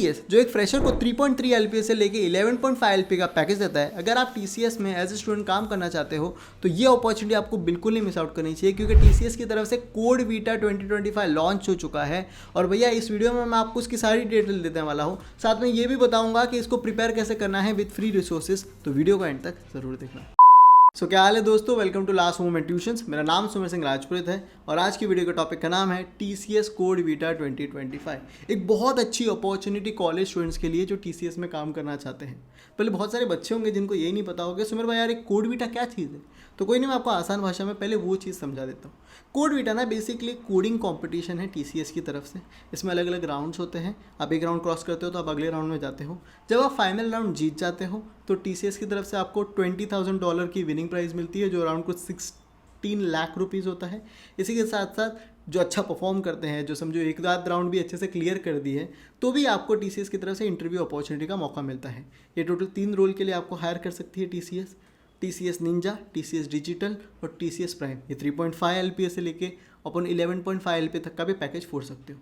TCS जो एक fresher को 3.3 एलपीए से लेके 11.5 एलपीए का पैकेज देता है, अगर आप टीसीएस में एज ए स्टूडेंट काम करना चाहते हो तो ये अपॉर्चुनिटी आपको बिल्कुल नहीं मिस आउट करनी चाहिए, क्योंकि टीसीएस की तरफ से कोड वीटा 2025 लॉन्च हो चुका है। और भैया इस वीडियो में मैं आपको उसकी सारी डिटेल देने वाला हूँ, साथ में ये भी बताऊंगा कि इसको प्रिपेयर कैसे करना है विद फ्री रिसोर्सेज, तो वीडियो को एंड तक जरूर देखना। सो क्या हाल है दोस्तों, welcome to last moment tuitions. मेरा नाम सुमिर सिंह राजपुरित है और आज की वीडियो का टॉपिक का नाम है टीसीएस कोड वीटा 2025। एक बहुत अच्छी अपॉर्चुनिटी कॉलेज स्टूडेंट्स के लिए जो टीसीएस में काम करना चाहते हैं। पहले बहुत सारे बच्चे होंगे जिनको ये नहीं पता होगा सुमिर भाई यार एक कोड वीटा क्या चीज़ है, तो कोई नहीं, मैं आपको आसान भाषा में पहले वो चीज़ समझा देता हूँ। कोड वीटा ना बेसिकली कोडिंग कंपटीशन है टीसीएस की तरफ से। इसमें अलग अलग राउंड्स होते हैं। आप एक राउंड क्रॉस करते हो तो आप अगले राउंड में जाते हो। जब आप फाइनल राउंड जीत जाते हो तो टीसीएस की तरफ से आपको $20,000 की विनिंग प्राइज़ मिलती है, जो अराउंड कुछ 16 लाख रुपीज़ होता है। इसी के साथ साथ जो अच्छा परफॉर्म करते हैं, जो समझो एक आध राउंड भी अच्छे से क्लियर कर दी है, तो भी आपको टीसीएस की तरफ से इंटरव्यू अपॉर्चुनिटी का मौका मिलता है। ये टोटल 3 रोल के लिए आपको हायर कर सकती है टीसीएस निंजा, टीसीएस डिजिटल और टीसीएस प्राइम। ये 3.5 एलपीए से लेके अपन 11.5 एलपीए तक का भी पैकेज फोड़ सकते हो।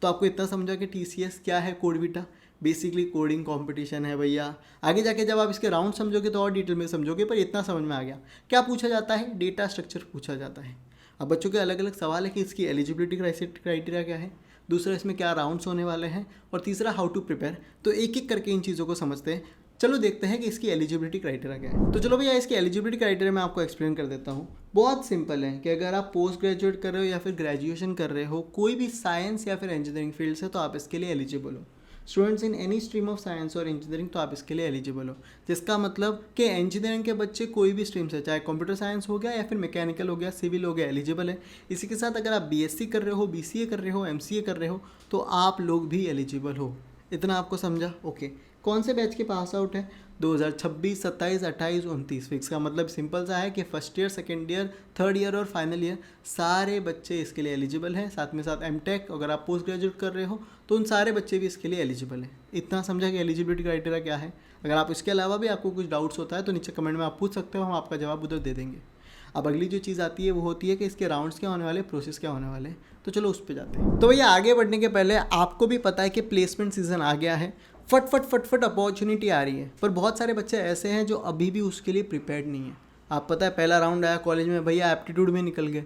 तो आपको इतना समझा कि टीसीएस क्या है, code Vita basically coding competition है भैया। आगे जाके जब आप इसके राउंड समझोगे तो और डिटेल में समझोगे, पर इतना समझ में आ गया। क्या पूछा जाता है? डेटा स्ट्रक्चर पूछा जाता है। अब बच्चों के अलग अलग सवाल है कि इसकी एलिजिबिलिटी क्राइटेरिया क्या है, दूसरा इसमें क्या राउंड्स होने वाले हैं, और तीसरा हाउ टू प्रिपेयर। तो एक एक करके इन चीज़ों को समझते हैं। चलो देखते हैं कि इसकी एलिजिबिलिटी क्राइटेरिया क्या है। तो चलो भैया इसकी एलिजिबिलिटी क्राइटेरिया मैं आपको एक्सप्लेन कर देता हूँ। बहुत सिंपल है कि अगर आप पोस्ट ग्रेजुएट कर रहे हो या फिर ग्रेजुएशन कर रहे हो, कोई भी साइंस या फिर इंजीनियरिंग फील्ड से, तो आप इसके लिए एलिजिबल हो। Students in any stream of science और इंजीनियरिंग, तो आप इसके लिए एलिजिबल हो। जिसका मतलब कि इंजीनियरिंग के बच्चे कोई भी स्ट्रीम से, चाहे कंप्यूटर साइंस हो गया या फिर मैकेनिकल हो गया, सिविल हो गया, एलिजिबल है। इसी के साथ अगर आप बीएससी कर रहे हो, बीसीए कर रहे हो, एमसीए कर रहे हो, तो आप लोग भी एलिजिबल हो। इतना आपको समझा? ओके। कौन से बैच के पास आउट है? 2026, 27, 28, 29। फिक्स का मतलब सिंपल सा है कि first year, second year, third year और फाइनल ईयर सारे बच्चे इसके लिए एलिजिबल हैं। साथ में साथ एमटेक, अगर आप पोस्ट ग्रेजुएट कर रहे हो तो उन सारे बच्चे भी इसके लिए एलिजिबल हैं। इतना समझा कि एलिजिबिलिटी क्राइटेरिया क्या है। अगर आप इसके अलावा भी आपको कुछ डाउट्स होता है तो नीचे कमेंट में आप पूछ सकते हो, हम आपका जवाब उधर दे देंगे। अब अगली जो चीज़ आती है वो होती है कि इसके राउंड्स क्या होने वाले, प्रोसेस क्या होने वाले। तो चलो उस पर जाते हैं। तो भैया आगे बढ़ने के पहले आपको भी पता है कि प्लेसमेंट सीजन आ गया है। फट अपॉर्चुनिटी आ रही है, पर बहुत सारे बच्चे ऐसे हैं जो अभी भी उसके लिए प्रिपेयर्ड नहीं है। आप पता है पहला राउंड आया कॉलेज में, भैया एप्टीट्यूड में निकल गए,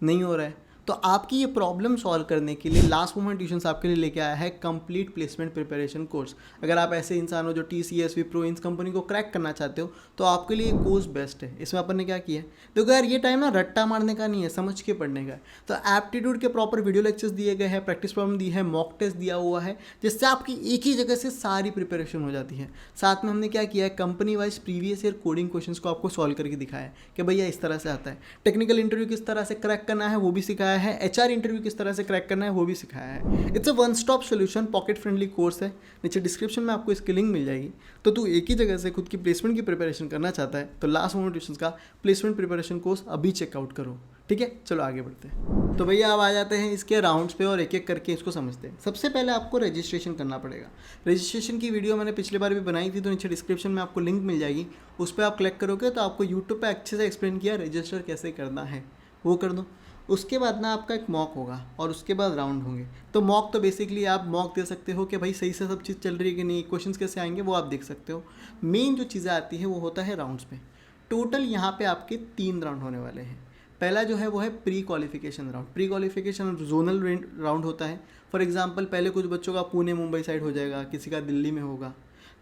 नहीं हो रहा है। तो आपकी ये प्रॉब्लम सॉल्व करने के लिए लास्ट मोमेंट ट्यूशंस आपके लिए लेके आया है कंप्लीट प्लेसमेंट प्रिपरेशन कोर्स। अगर आप ऐसे इंसान हो जो टीसीएस, विप्रो, इन कंपनी को क्रैक करना चाहते हो तो आपके लिए कोर्स बेस्ट है। इसमें अपन ने क्या किया है, देखो यार ये टाइम ना रट्टा मारने का नहीं है, समझ के पढ़ने का है। तो एप्टीट्यूड के प्रॉपर वीडियो लेक्चर्स दिए गए हैं, प्रैक्टिस प्रॉब्लम दी है, मॉक टेस्ट दिया हुआ है, जिससे आपकी एक ही जगह से सारी प्रिपरेशन हो जाती है। साथ में हमने क्या किया है, company wise previous year coding questions को आपको सॉल्व करके दिखाया है कि भैया इस तरह से आता है। टेक्निकल इंटरव्यू किस तरह से क्रैक करना है वो भी सिखाया है। एचआर इंटरव्यू किस तरह से क्रैक करना है वो भी सिखाया है। It's a one stop solution, pocket friendly course है। नीचे डिस्क्रिप्शन में आपको इसकी लिंक मिल जाएगी। तो तू एक ही जगह से खुद की प्लेसमेंट की प्रिपरेशन करना चाहता है तो लास्ट मोमेंट ट्यूशंस का प्लेसमेंट प्रिपरेशन कोर्स अभी चेकआउट करो, ठीक है। चलो आगे बढ़ते हैं। तो भैया अब आ जाते हैं इसके राउंड्स पे और एक एक करके इसको समझते हैं। सबसे पहले आपको रजिस्ट्रेशन करना पड़ेगा। रजिस्ट्रेशन की वीडियो मैंने पिछले बार भी बनाई थी, तो नीचे डिस्क्रिप्शन में आपको लिंक मिल जाएगी। उस पर आप क्लिक करोगे तो आपको यूट्यूब पे अच्छे से एक्सप्लेन किया रजिस्टर कैसे करना है, वो कर दो। उसके बाद ना आपका एक मॉक होगा और उसके बाद राउंड होंगे। तो मॉक तो बेसिकली आप मॉक दे सकते हो कि भाई सही से सब चीज़ चल रही है कि नहीं, क्वेश्चंस कैसे आएंगे वो आप देख सकते हो। मेन जो चीज़ें आती है वो होता है राउंड्स पे। टोटल यहाँ पे आपके 3 राउंड होने वाले हैं। पहला जो है वो है pre qualification round. Pre qualification zonal round होता है। फॉर एग्जांपल पहले कुछ बच्चों का पुणे मुंबई साइड हो जाएगा, किसी का दिल्ली में होगा।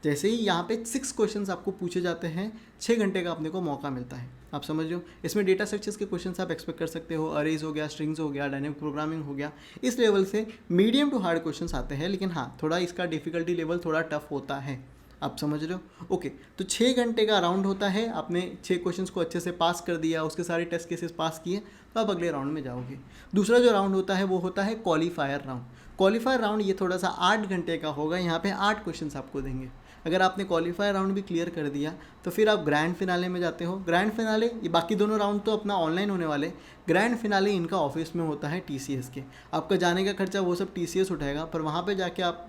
जैसे ही यहाँ पे 6 क्वेश्चंस आपको पूछे जाते हैं, 6 घंटे का अपने को मौका मिलता है। आप समझ रहे हो, इसमें डेटा स्ट्रक्चर्स के क्वेश्चंस आप एक्सपेक्ट कर सकते हो। अरेज हो गया, स्ट्रिंग्स हो गया, डायनेमिक प्रोग्रामिंग हो गया। इस लेवल से मीडियम टू हार्ड क्वेश्चंस आते हैं, लेकिन हाँ थोड़ा इसका डिफिकल्टी लेवल थोड़ा टफ होता है। आप समझ रहे हो? ओके। तो 6 घंटे का राउंड होता है। आपने 6 क्वेश्चंस को अच्छे से पास कर दिया, उसके सारे टेस्ट केसेस पास किए, तो आप अगले राउंड में जाओगे। दूसरा जो राउंड होता है वो होता है क्वालिफायर राउंड। क्वालिफायर राउंड ये थोड़ा सा 8 घंटे का होगा। यहाँ पे 8 क्वेश्चंस आपको देंगे। अगर आपने क्वालिफायर राउंड भी क्लियर कर दिया तो फिर आप ग्रैंड फिनाले में जाते हो। ग्रैंड फिनाले, ये बाकी दोनों राउंड तो अपना ऑनलाइन होने वाले, ग्रैंड फिनाले इनका ऑफिस में होता है टीसीएस के। आपका जाने का खर्चा वो सब टीसीएस उठाएगा, पर वहाँ पे जाके आप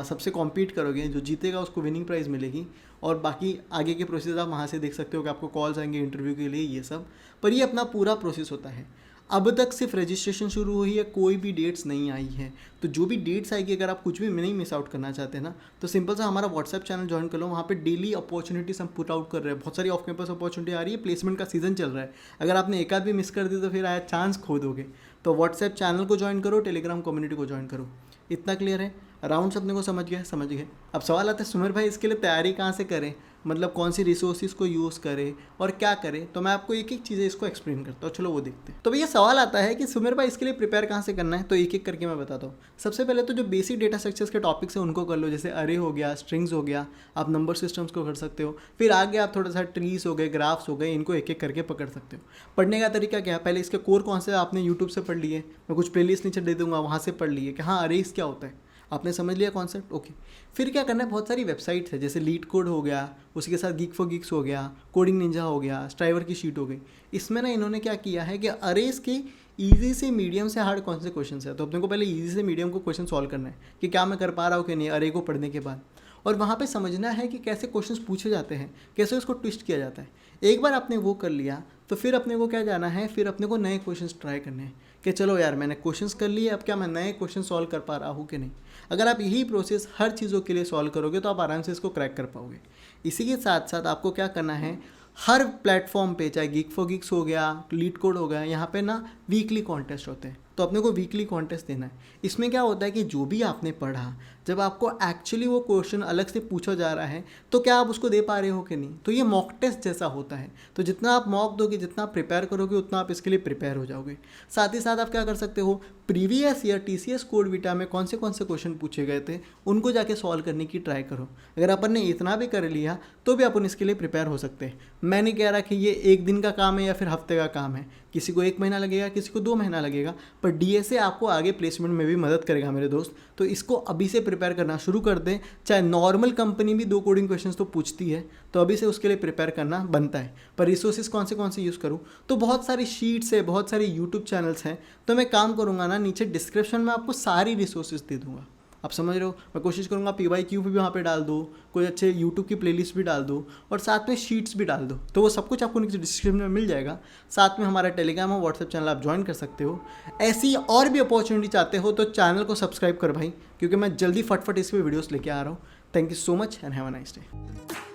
सबसे कॉम्पीट करोगे। जो जीतेगा उसको विनिंग प्राइज़ मिलेगी, और बाकी आगे के प्रोसेस आप वहाँ से देख सकते हो कि आपको कॉल्स आएंगे इंटरव्यू के लिए, ये सब। पर ये अपना पूरा प्रोसेस होता है। अब तक सिर्फ रजिस्ट्रेशन शुरू हुई है, कोई भी डेट्स नहीं आई है। तो जो भी डेट्स आएगी, अगर आप कुछ भी नहीं मिस आउट करना चाहते हैं ना, तो सिंपल सा हमारा व्हाट्सएप चैनल ज्वाइन कर लो। वहाँ पे डेली अपॉर्चुनिटीज हम पुट आउट कर रहे हैं, बहुत सारी ऑफ कैंपस अपॉर्चुनिटी आ रही है, प्लेसमेंट का सीजन चल रहा है। अगर आपने एक आध भी मिस कर दी तो फिर आया चांस खो दोगे। तो व्हाट्सएप चैनल को ज्वाइन करो, टेलीग्राम कम्युनिटी को ज्वाइन करो। इतना क्लियर है? राउंड्स अपने को समझ गए। अब सवाल आता है सुमेर भाई इसके लिए तैयारी कहाँ से करें, मतलब कौन सी रिसोर्सेज को यूज़ करें और क्या करें। तो मैं आपको एक एक चीज़ें इसको एक्सप्लेन करता हूँ, चलो वो देखते हैं। तो भैया सवाल आता है कि सुमेर भाई इसके लिए प्रिपेयर कहाँ से करना है, तो एक एक करके मैं बताता हूँ। सबसे पहले तो जो बेसिक डेटा स्ट्रक्चर्स के टॉपिक्स हैं उनको कर लो, जैसे अरे हो गया, स्ट्रिंग्स हो गया, आप नंबर सिस्टम्स को कर सकते हो। फिर आगे आप थोड़ा सा ट्रीज हो गए, ग्राफ्स हो गए, इनको एक एक करके पकड़ सकते हो। पढ़ने का तरीका क्या है, पहले इसके कोर कौन से आपने यूट्यूब से पढ़ लिए, मैं कुछ प्लेलिस्ट नीचे दे दूंगा, वहाँ से पढ़ लिए कि हाँ अरेज क्या होता है, आपने समझ लिया कॉन्सेप्ट। ओके, फिर क्या करना है, बहुत सारी वेबसाइट्स है, जैसे लीड कोड हो गया, उसके साथ गीक फॉर गीक्स हो गया, कोडिंग निंजा हो गया, स्ट्राइवर की शीट हो गई। इसमें ना इन्होंने क्या किया है कि अरेज के ईजी से मीडियम से हार्ड कौन से क्वेश्चन है, तो अपने को पहले ईजी से मीडियम को क्वेश्चन सॉल्व करना है कि क्या मैं कर पा रहा हूँ कि नहीं अरे को पढ़ने के बाद। और वहाँ पे समझना है कि कैसे क्वेश्चंस पूछे जाते हैं, कैसे उसको ट्विस्ट किया जाता है। एक बार आपने वो कर लिया तो फिर अपने को क्या जाना है, फिर अपने को नए क्वेश्चंस ट्राई करने हैं कि चलो यार मैंने क्वेश्चंस कर लिए, अब क्या मैं नए क्वेश्चन सॉल्व कर पा रहा हूँ कि नहीं। अगर आप यही प्रोसेस हर चीज़ों के लिए सॉल्व करोगे तो आप आराम से इसको क्रैक कर पाओगे। इसी के साथ साथ आपको क्या करना है, हर प्लेटफॉर्म पे, चाहे गीक फॉर गीक्स हो गया, लीड कोड हो गया, यहाँ पे ना वीकली कॉन्टेस्ट होते हैं, तो अपने को वीकली कॉन्टेस्ट देना है। इसमें क्या होता है कि जो भी आपने पढ़ा, जब आपको एक्चुअली वो क्वेश्चन अलग से पूछा जा रहा है तो क्या आप उसको दे पा रहे हो कि नहीं। तो ये मॉक टेस्ट जैसा होता है, तो जितना आप मॉक दोगे, जितना आप प्रिपेयर करोगे, उतना आप इसके लिए प्रिपेयर हो जाओगे। साथ ही साथ आप क्या कर सकते हो, previous year TCS code Vita में कौन से क्वेश्चन पूछे गए थे उनको जाके सॉल्व करने की ट्राई करो। अगर अपन ने इतना भी कर लिया तो भी अपन इसके लिए प्रिपेयर हो सकते हैं। मैं नहीं कह रहा कि ये एक दिन का काम है या फिर हफ्ते का काम है, किसी को 1 महीना लगेगा, किसी को 2 महीना लगेगा, पर DSA आपको आगे प्लेसमेंट में भी मदद करेगा मेरे दोस्त। तो इसको अभी से प्रिपेयर करना शुरू कर दें। चाहे नॉर्मल कंपनी भी 2 कोडिंग क्वेश्चंस तो पूछती है, तो अभी से उसके लिए प्रिपेयर करना बनता है। पर रिसोर्सेज कौन से यूज़ करूँ, तो बहुत सारी शीट्स है, बहुत सारे यूट्यूब चैनल्स हैं। तो मैं काम करूँगा ना, नीचे डिस्क्रिप्शन में आपको सारी रिसोर्सेज दे दूँगा। आप समझ रहे हो, मैं कोशिश करूँगा PYQ भी वहाँ पे डाल दो, कोई अच्छे यूट्यूब की प्लेलिस्ट भी डाल दो और साथ में शीट्स भी डाल दो, तो वो सब कुछ आपको नीचे डिस्क्रिप्शन में मिल जाएगा। साथ में हमारा टेलीग्राम और व्हाट्सएप चैनल आप ज्वाइन कर सकते हो। ऐसी और भी अपॉर्चुनिटी चाहते हो तो चैनल को सब्सक्राइब कर भाई, क्योंकि मैं जल्दी फटफट इस पर वीडियोस लेके आ रहा हूँ। Thank you so much and have a nice day.